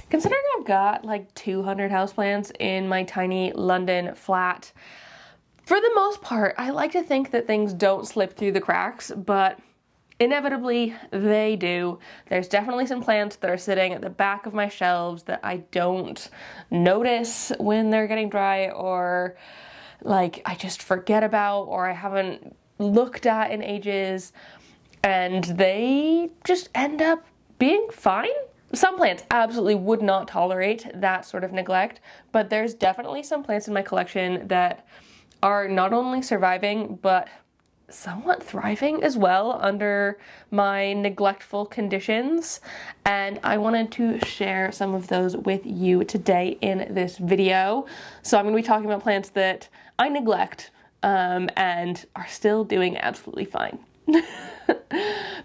Considering I've got like 200 houseplants in my tiny London flat, for the most part, I like to think that things don't slip through the cracks, but inevitably they do. There's definitely some plants that are sitting at the back of my shelves that I don't notice when they're getting dry, or like I just forget about, or I haven't looked at in ages, and they just end up being fine. Some plants absolutely would not tolerate that sort of neglect, but there's definitely some plants in my collection that are not only surviving, but somewhat thriving as well under my neglectful conditions. And I wanted to share some of those with you today in this video. So I'm going to be talking about plants that I neglect and are still doing absolutely fine.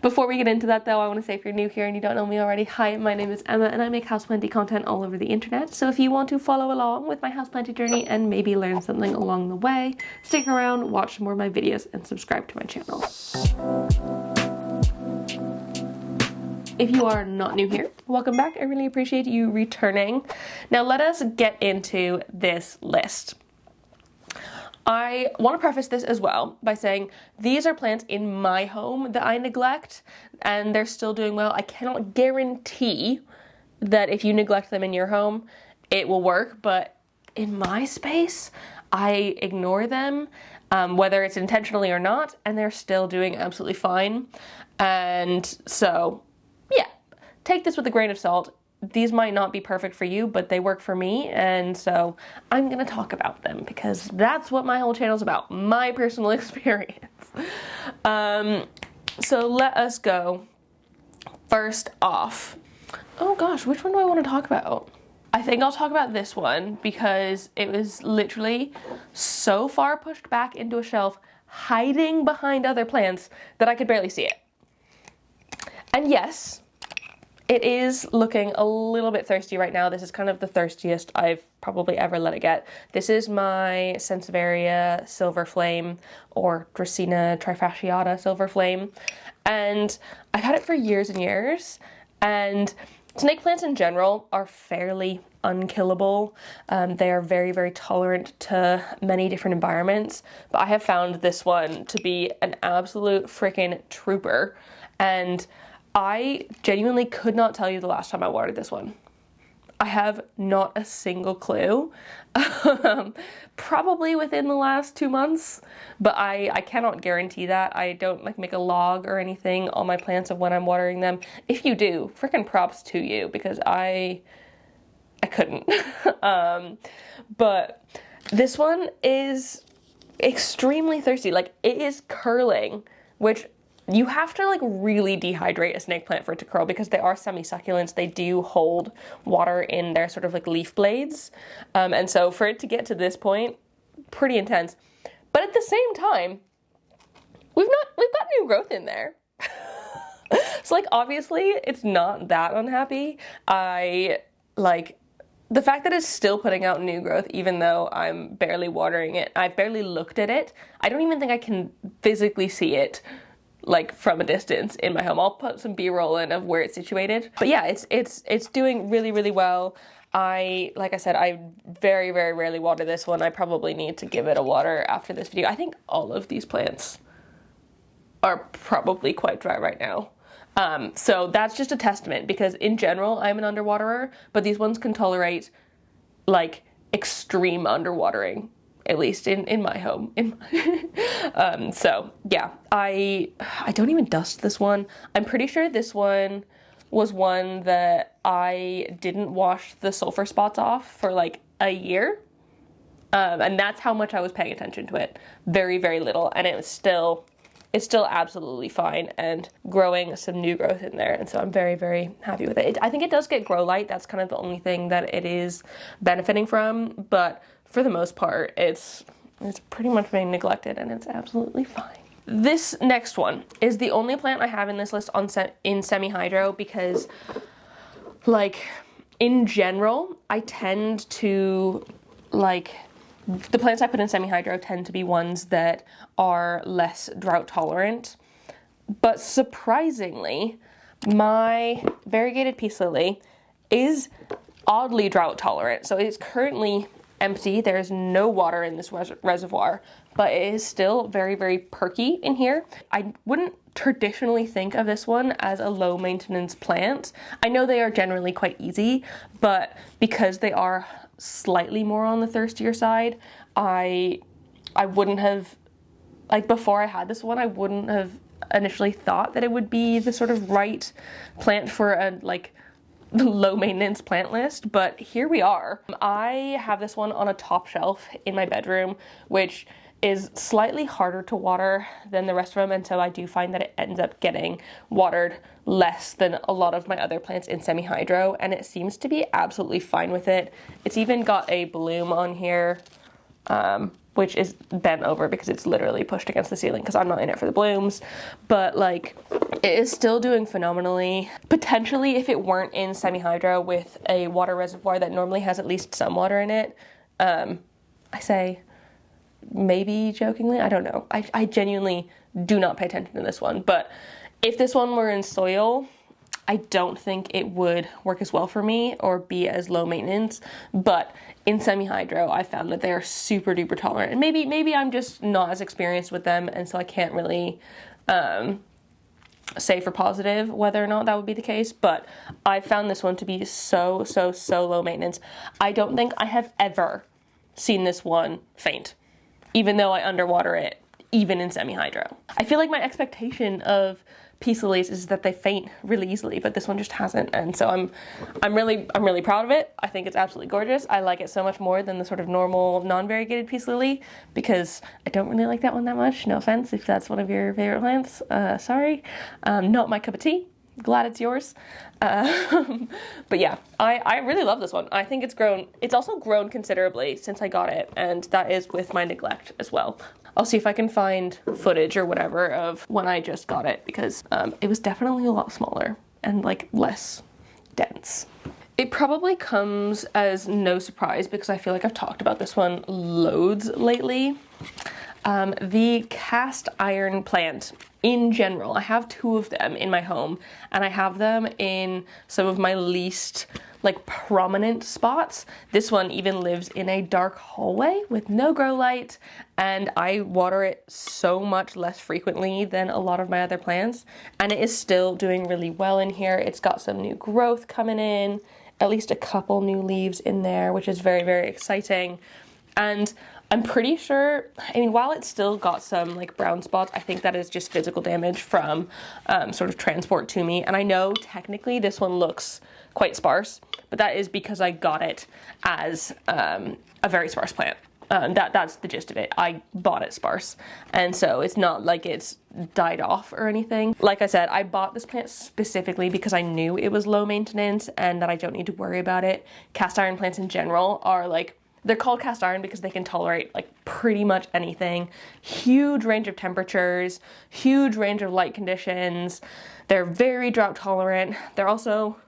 Before we get into that though, I want to say if you're new here and you don't know me already, hi, my name is Emma and I make houseplanty content all over the internet. So if you want to follow along with my houseplanty journey and maybe learn something along the way, stick around, watch more of my videos, and subscribe to my channel. If you are not new here, welcome back. I really appreciate you returning. Now let us get into this list. I want to preface this as well by saying these are plants in my home that I neglect and they're still doing well. I cannot guarantee that if you neglect them in your home, it will work, but in my space, I ignore them, whether it's intentionally or not, and they're still doing absolutely fine. And so, yeah, take this with a grain of salt. These might not be perfect for you, but they work for me, and so I'm gonna talk about them because that's what my whole channel is about, my personal experience. So let us go. First off, oh gosh, which one do I want to talk about? I think I'll talk about this one because it was literally so far pushed back into a shelf, hiding behind other plants that I could barely see it. And yes, it is looking a little bit thirsty right now. This is kind of the thirstiest I've probably ever let it get. This is my Sansevieria Silver Flame, or Dracaena trifasciata Silver Flame. And I've had it for years and years. And snake plants in general are fairly unkillable. They are very, very tolerant to many different environments. But I have found this one to be an absolute freaking trooper. And I genuinely could not tell you the last time I watered this one. I have not a single clue. Probably within the last 2 months, but I cannot guarantee that. I don't like make a log or anything on my plants of when I'm watering them. If you do, freaking props to you, because I couldn't. But this one is extremely thirsty. Like, it is curling, which you have to like really dehydrate a snake plant for it to curl because they are semi-succulents. They do hold water in their sort of like leaf blades. And so for it to get to this point, pretty intense. But at the same time, we've got new growth in there. So like obviously it's not that unhappy. I like the fact that it's still putting out new growth even though I'm barely watering it. I've barely looked at it. I don't even think I can physically see it like from a distance in my home. I'll put some B-roll in of where it's situated. But yeah, it's doing really, really well. Like I said, I very, very rarely water this one. I probably need to give it a water after this video. I think all of these plants are probably quite dry right now. So that's just a testament because in general, I'm an underwaterer, but these ones can tolerate like extreme underwatering. At least in my home. So yeah, I don't even dust this one. I'm pretty sure this one was one that I didn't wash the sulfur spots off for like a year. And that's how much I was paying attention to it. Very, very little. And it's still absolutely fine and growing some new growth in there. And so I'm very, very happy with it. I think it does get grow light. That's kind of the only thing that it is benefiting from. But for the most part, it's pretty much being neglected and it's absolutely fine. This next one is the only plant I have in this list in semi-hydro because, like, in general, I tend to, like, the plants I put in semi-hydro tend to be ones that are less drought tolerant. But surprisingly, my variegated peace lily is oddly drought tolerant. So it's currently empty. There's no water in this reservoir, but it is still very, very perky in here. I wouldn't traditionally think of this one as a low maintenance plant. I know they are generally quite easy, but because they are slightly more on the thirstier side, I wouldn't have, like before I had this one, I wouldn't have initially thought that it would be the sort of right plant for a like low maintenance plant list, but here we are. I have this one on a top shelf in my bedroom, which is slightly harder to water than the rest of them, and so I do find that it ends up getting watered less than a lot of my other plants in semi-hydro, and it seems to be absolutely fine with it. It's even got a bloom on here, which is bent over because it's literally pushed against the ceiling because I'm not in it for the blooms, but like it is still doing phenomenally. Potentially, if it weren't in semi-hydro with a water reservoir that normally has at least some water in it, I say maybe jokingly, I don't know. I genuinely do not pay attention to this one, but if this one were in soil, I don't think it would work as well for me or be as low maintenance, but in semi-hydro, I found that they are super duper tolerant, and maybe I'm just not as experienced with them, and so I can't really say for positive whether or not that would be the case, but I found this one to be so low maintenance. I don't think I have ever seen this one faint, even though I underwater it, even in semi-hydro. I feel like my expectation of peace lilies is that they faint really easily, but this one just hasn't, and so I'm really proud of it. I think it's absolutely gorgeous. I like it so much more than the sort of normal non-variegated peace lily because I don't really like that one that much. No offense if that's one of your favorite plants. Sorry, not my cup of tea. Glad it's yours. But yeah, I really love this one. I think it's also grown considerably since I got it, and that is with my neglect as well. I'll see if I can find footage or whatever of when I just got it, because it was definitely a lot smaller and like less dense. It probably comes as no surprise because I feel like I've talked about this one loads lately. The cast iron plant in general, I have two of them in my home, and I have them in some of my least like prominent spots. This one even lives in a dark hallway with no grow light, and I water it so much less frequently than a lot of my other plants, and it is still doing really well in here. It's got some new growth coming in, at least a couple new leaves in there, which is very, very exciting. And I'm pretty sure, I mean, while it's still got some like brown spots, I think that is just physical damage from sort of transport to me. And I know technically this one looks quite sparse, but that is because I got it as a very sparse plant. That's the gist of it. I bought it sparse, and so it's not like it's died off or anything. Like I said, I bought this plant specifically because I knew it was low maintenance and that I don't need to worry about it. Cast iron plants in general are like, they're called cast iron because they can tolerate like pretty much anything. Huge range of temperatures, huge range of light conditions. They're very drought tolerant. They're also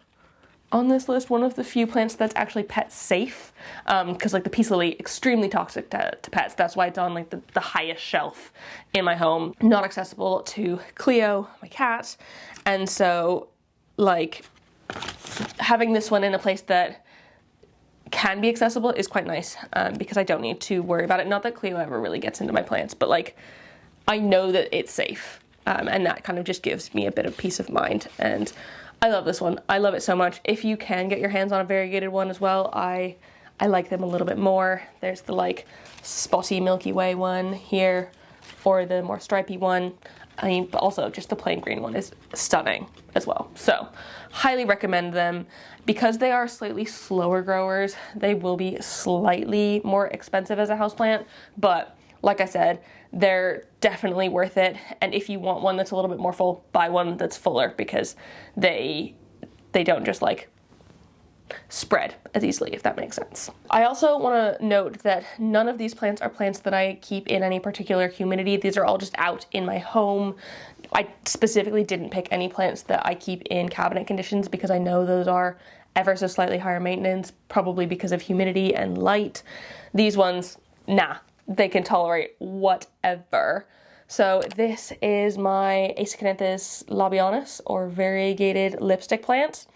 on this list one of the few plants that's actually pet safe, because like the peace lily, extremely toxic to pets. That's why it's on like the highest shelf in my home. Not accessible to Cleo, my cat. And so like having this one in a place that can be accessible is quite nice, because I don't need to worry about it. Not that Cleo ever really gets into my plants, but like I know that it's safe, and that kind of just gives me a bit of peace of mind. And I love this one. I love it so much. If you can get your hands on a variegated one as well, I like them a little bit more. There's the like spotty Milky Way one here, or the more stripy one. I mean, but also just the plain green one is stunning as well. So highly recommend them. Because they are slightly slower growers, they will be slightly more expensive as a houseplant, but like I said, they're definitely worth it. And if you want one that's a little bit more full, buy one that's fuller, because they don't just like spread as easily, if that makes sense. I also want to note that none of these plants are plants that I keep in any particular humidity. These are all just out in my home. I specifically didn't pick any plants that I keep in cabinet conditions because I know those are ever so slightly higher maintenance, probably because of humidity and light. These ones, nah, they can tolerate whatever. So this is my Asacanthus labialis, or variegated lipstick plant.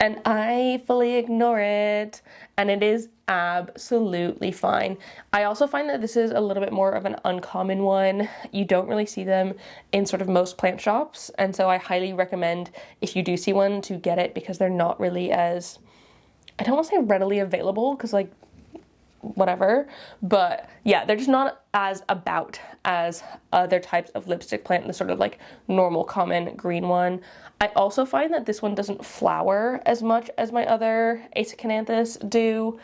and I fully ignore it, and it is absolutely fine. I also find that this is a little bit more of an uncommon one. You don't really see them in sort of most plant shops, and so I highly recommend, if you do see one, to get it, because they're not really as, I don't want to say readily available, because like whatever, but yeah, they're just not as about as other types of lipstick plant, the sort of like normal common green one. I also find that this one doesn't flower as much as my other Asacanthus do,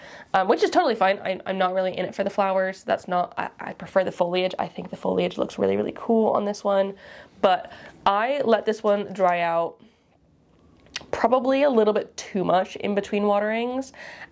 which is totally fine. I'm not really in it for the flowers. That's not, I prefer the foliage. I think the foliage looks really, really cool on this one, but I let this one dry out probably a little bit too much in between waterings,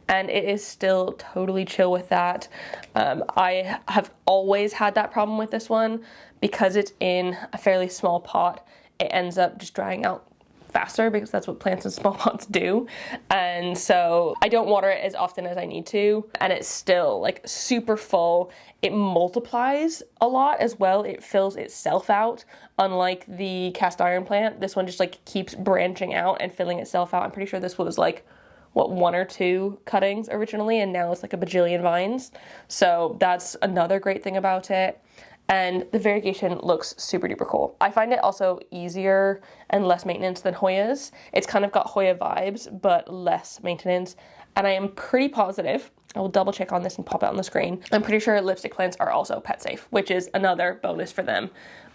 and it is still totally chill with that. I have always had that problem with this one because it's in a fairly small pot. It ends up just drying out faster because that's what plants in small pots do, and so I don't water it as often as I need to, and it's still like super full. It multiplies a lot as well. It fills itself out, unlike the cast iron plant. This one just like keeps branching out and filling itself out. I'm pretty sure this was like, what, 1 or 2 cuttings originally, and now it's like a bajillion vines. So that's another great thing about it. And the variegation looks super duper cool. I find it also easier and less maintenance than Hoya's. It's kind of got Hoya vibes, but less maintenance. And I am pretty positive, I will double check on this and pop it on the screen, I'm pretty sure lipstick plants are also pet safe, which is another bonus for them.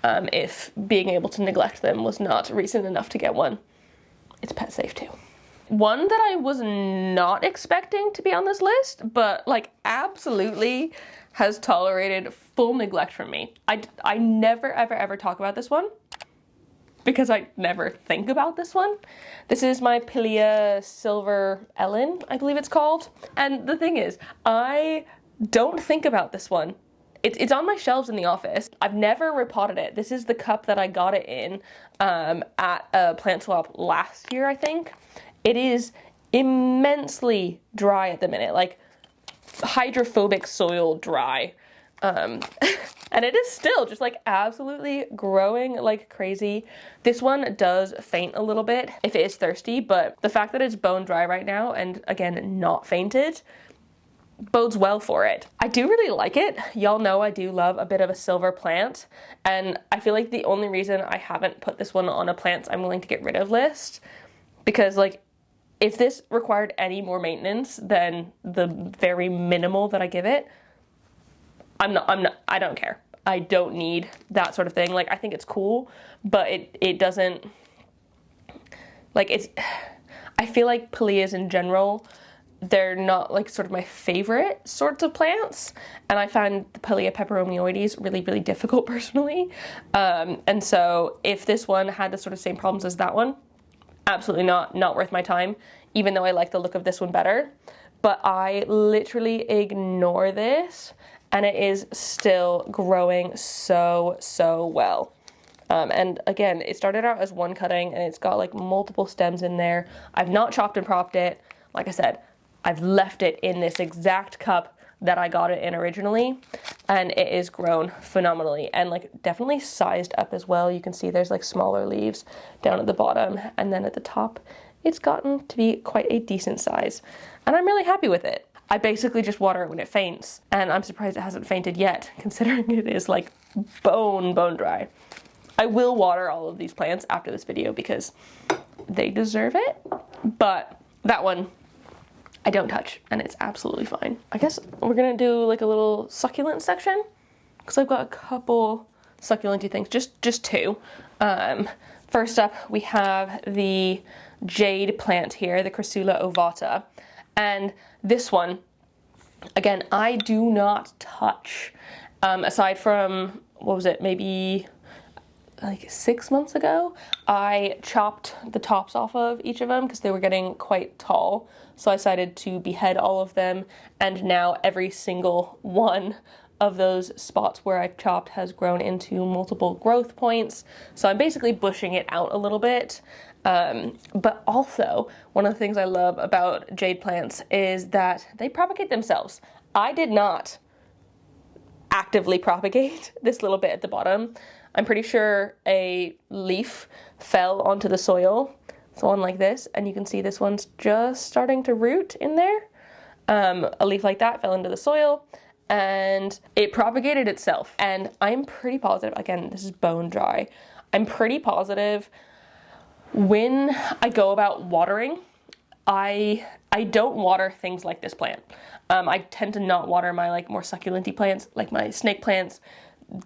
If being able to neglect them was not reason enough to get one, it's pet safe too. One that I was not expecting to be on this list, but like absolutely has tolerated full neglect from me. I never ever talk about this one because I never think about this one. This is my Pia Silver Ellen, I believe it's called. And the thing is, I don't think about this one. It's on my shelves in the office. I've never repotted it. This is the cup that I got it in at a plant swap last year, I think. It is immensely dry at the minute, like hydrophobic soil dry. And it is still just like absolutely growing like crazy. This one does faint a little bit if it is thirsty, but the fact that it's bone dry right now and again not fainted bodes well for it. I do really like it. Y'all know I do love a bit of a silver plant, and I feel like the only reason I haven't put this one on a plants I'm willing to get rid of list, because like if this required any more maintenance than the very minimal that I give it, I don't care. I don't need that sort of thing. Like, I think it's cool, but it doesn't, like, I feel like Pileas in general, they're not like sort of my favorite sorts of plants, and I find the Pilea peperomioides really, really difficult personally. And so if this one had the sort of same problems as that one, absolutely not worth my time, even though I like the look of this one better. But I literally ignore this, and it is still growing so well. And again, it started out as one cutting, and it's got like multiple stems in there. I've not chopped and propped it. Like I said, I've left it in this exact cup that I got it in originally, and it is grown phenomenally and like definitely sized up as well. You can see there's like smaller leaves down at the bottom, and then at the top it's gotten to be quite a decent size, and I'm really happy with it. I basically just water it when it faints, and I'm surprised it hasn't fainted yet, considering it is like bone dry. I will water all of these plants after this video because they deserve it, but that one I don't touch, and it's absolutely fine. I guess we're gonna do like a little succulent section, because I've got a couple succulent-y things, just 2. First up, we have the Jade Plant here, the Crassula ovata, and this one, again, I do not touch, aside from, what was it, maybe like 6 months ago, I chopped the tops off of each of them because they were getting quite tall. So I decided to behead all of them, and now every single one of those spots where I've chopped has grown into multiple growth points. So I'm basically bushing it out a little bit. But also, one of the things I love about jade plants is that they propagate themselves. I did not actively propagate this little bit at the bottom. I'm pretty sure a leaf fell onto the soil, So one like this, and you can see this one's just starting to root in there. A leaf like that fell into the soil and it propagated itself. And I'm pretty positive, again, this is bone dry. I'm pretty positive when I go about watering, I don't water things like this plant. I tend to not water my like more succulent-y plants, like my snake plants,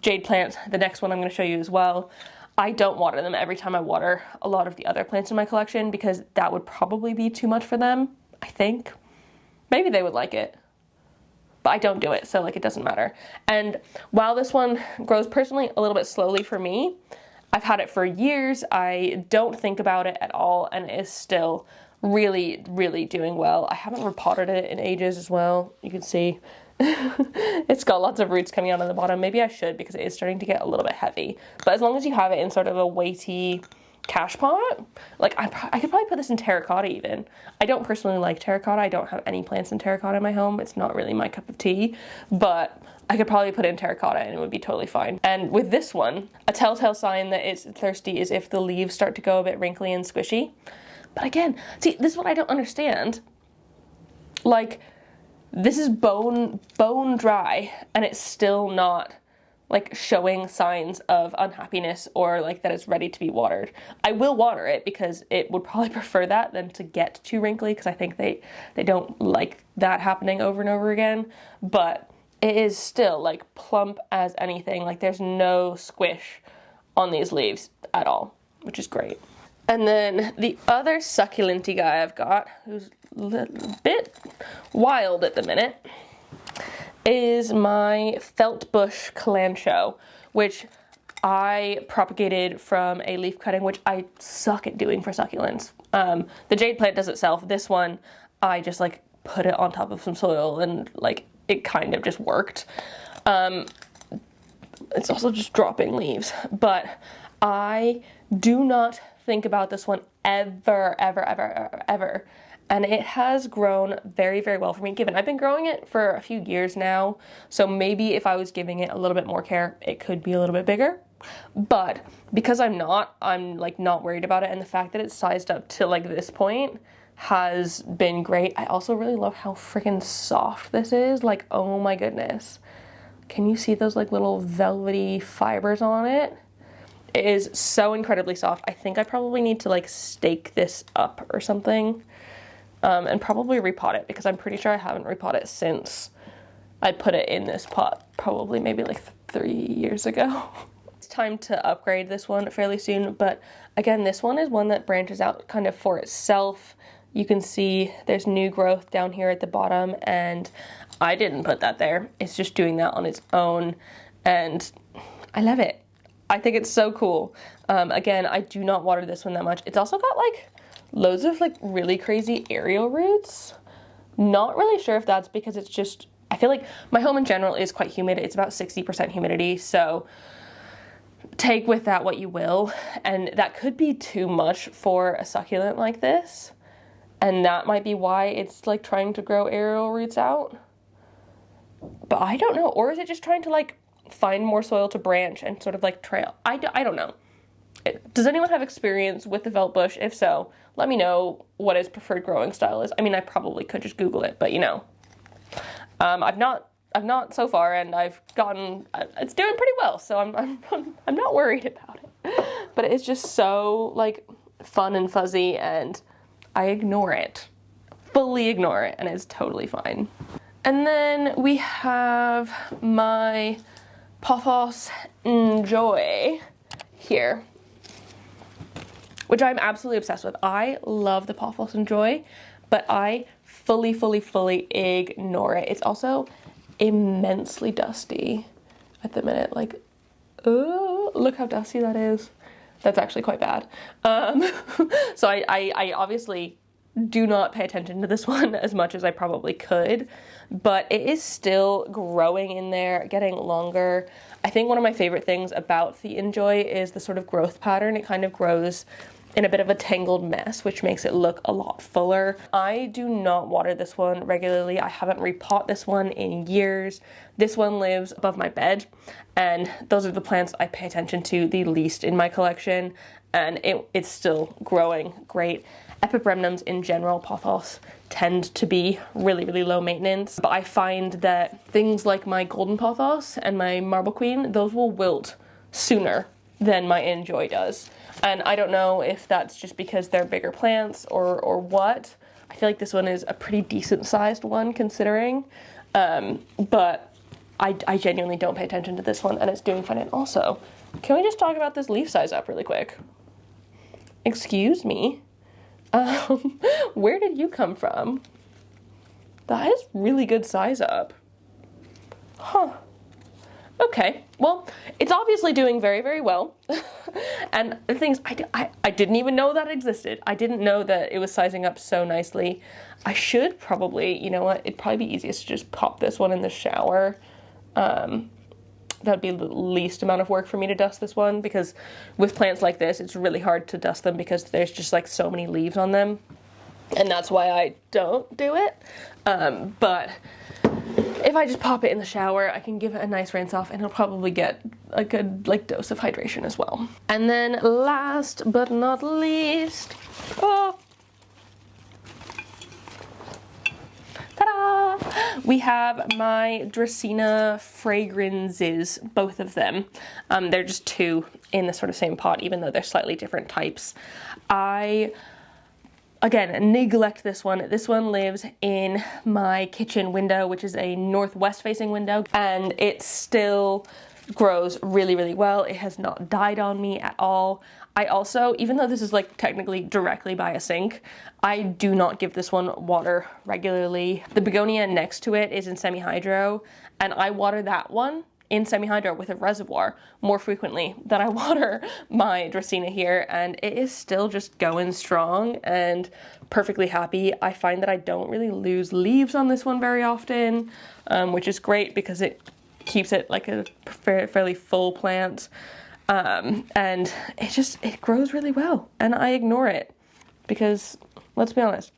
jade plant, the next one I'm going to show you as well. I don't water them every time I water a lot of the other plants in my collection because that would probably be too much for them, I think. Maybe they would like it, but I don't do it, so like it doesn't matter. And while this one grows personally a little bit slowly for me, I've had it for years. I don't think about it at all, and it is still really, really doing well. I haven't repotted it in ages as well. You can see it's got lots of roots coming out of the bottom. Maybe I should because it is starting to get a little bit heavy. But as long as you have it in sort of a weighty cash pot, like I could probably put this in terracotta even. I don't personally like terracotta. I don't have any plants in terracotta in my home. It's not really my cup of tea, but I could probably put it in terracotta and it would be totally fine. And with this one, a telltale sign that it's thirsty is if the leaves start to go a bit wrinkly and squishy. But again, see, this is what I don't understand. Like, this is bone dry and it's still not like showing signs of unhappiness or like that it's ready to be watered. I will water it because it would probably prefer that than to get too wrinkly because I think they don't like that happening over and over again. But it is still like plump as anything. Like there's no squish on these leaves at all, which is great. And then the other succulent-y guy I've got, who's a little bit wild at the minute, is my felt bush calancho, which I propagated from a leaf cutting, which I suck at doing for succulents. The jade plant does itself. This one, I just like put it on top of some soil and like it kind of just worked. It's also just dropping leaves, but I do not think about this one ever. And it has grown very, very well for me, given I've been growing it for a few years now. So maybe if I was giving it a little bit more care, it could be a little bit bigger. But because I'm like not worried about it. And the fact that it's sized up to like this point has been great. I also really love how freaking soft this is. Like, oh my goodness. Can you see those like little velvety fibers on it? It is so incredibly soft. I think I probably need to like stake this up or something. And probably repot it because I'm pretty sure I haven't repotted it since I put it in this pot, probably maybe like 3 years ago. It's time to upgrade this one fairly soon, but again, this one is one that branches out kind of for itself. You can see there's new growth down here at the bottom, and I didn't put that there. It's just doing that on its own, and I love it. I think it's so cool. Again, I do not water this one that much. It's also got like loads of like really crazy aerial roots. Not really sure if that's because it's just, I feel like my home in general is quite humid. It's about 60% humidity, so take with that what you will. And that could be too much for a succulent like this. And that might be why it's like trying to grow aerial roots out. But I don't know. Or is it just trying to like find more soil to branch and sort of like trail? I don't know. Does anyone have experience with the felt bush? If so, let me know what his preferred growing style is. I mean, I probably could just Google it, but you know, I've not so far, and I've gotten, it's doing pretty well, so I'm not worried about it. But it's just so like fun and fuzzy, and I ignore it, fully ignore it, and it's totally fine. And then we have my Pothos Enjoy here, which I'm absolutely obsessed with. I love the Pothos Enjoy, but I fully ignore it. It's also immensely dusty at the minute. Like, oh, look how dusty that is. That's actually quite bad. So I obviously do not pay attention to this one as much as I probably could, but it is still growing in there, getting longer. I think one of my favorite things about the Enjoy is the sort of growth pattern. It kind of grows in a bit of a tangled mess, which makes it look a lot fuller. I do not water this one regularly. I haven't repot this one in years. This one lives above my bed, and those are the plants I pay attention to the least in my collection, and it's still growing great. Epipremnums in general, pothos, tend to be really, really low maintenance, but I find that things like my golden pothos and my marble queen, those will wilt sooner than my Enjoy does. And I don't know if that's just because they're bigger plants or what. I feel like this one is a pretty decent sized one considering, but I genuinely don't pay attention to this one, and it's doing fine. And also, can we just talk about this leaf size up really quick? Excuse me. Where did you come from? That is really good size up. Huh. Okay, well, it's obviously doing very, very well. And the thing is, I didn't even know that existed. I didn't know that it was sizing up so nicely. I should probably, you know what, it'd probably be easiest to just pop this one in the shower. That'd be the least amount of work for me to dust this one, because with plants like this, it's really hard to dust them because there's just like so many leaves on them. And that's why I don't do it. But if I just pop it in the shower, I can give it a nice rinse off, and it'll probably get a good like dose of hydration as well. And then last but not least, ta-da! We have my Dracaena fragrances, both of them. They're just two in the sort of same pot, even though they're slightly different types. I, again, neglect this one. This one lives in my kitchen window, which is a northwest facing window, and it still grows really, really well. It has not died on me at all. I also, even though this is like technically directly by a sink, I do not give this one water regularly. The begonia next to it is in semi-hydro, and I water that one in semi-hydro with a reservoir more frequently than I water my Dracaena here, and it is still just going strong and perfectly happy. I find that I don't really lose leaves on this one very often, which is great because it keeps it like a fairly full plant. And it grows really well, and I ignore it because, let's be honest,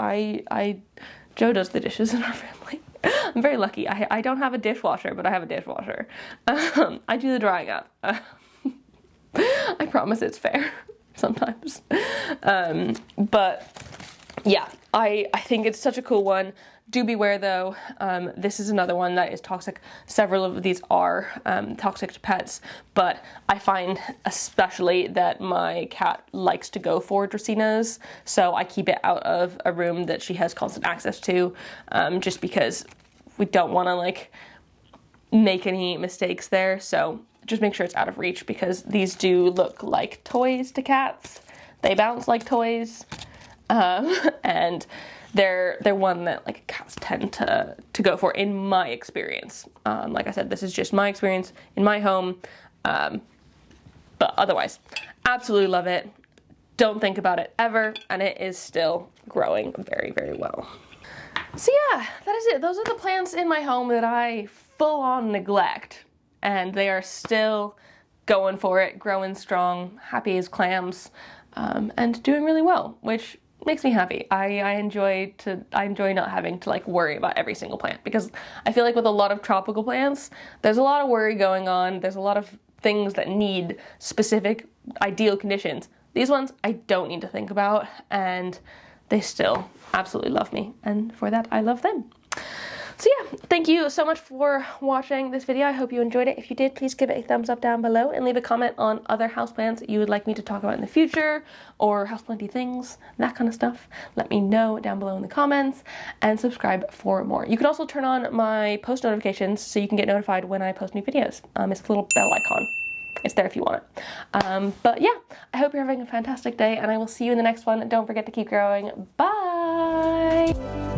Joe does the dishes in our family. I'm very lucky. I don't have a dishwasher, but I have a dishwasher. I do the drying up. I promise it's fair sometimes. But yeah, I think it's such a cool one. Do beware though, this is another one that is toxic. Several of these are toxic to pets, but I find especially that my cat likes to go for Dracaenas, so I keep it out of a room that she has constant access to, just because we don't want to like make any mistakes there. So just make sure it's out of reach, because these do look like toys to cats. They bounce like toys, and they're one that like cats tend to go for in my experience. Like I said, this is just my experience in my home, but otherwise, absolutely love it. Don't think about it ever, and it is still growing very, very well. So yeah, that is it. Those are the plants in my home that I full on neglect, and they are still going for it, growing strong, happy as clams, and doing really well, which makes me happy. I enjoy not having to like worry about every single plant, because I feel like with a lot of tropical plants, there's a lot of worry going on. There's a lot of things that need specific ideal conditions. These ones I don't need to think about, and they still absolutely love me, and for that I love them. So yeah, thank you so much for watching this video. I hope you enjoyed it. If you did, please give it a thumbs up down below and leave a comment on other houseplants you would like me to talk about in the future, or houseplanty things, that kind of stuff. Let me know down below in the comments, and subscribe for more. You can also turn on my post notifications so you can get notified when I post new videos. It's the little bell icon. It's there if you want it. But yeah, I hope you're having a fantastic day, and I will see you in the next one. Don't forget to keep growing. Bye!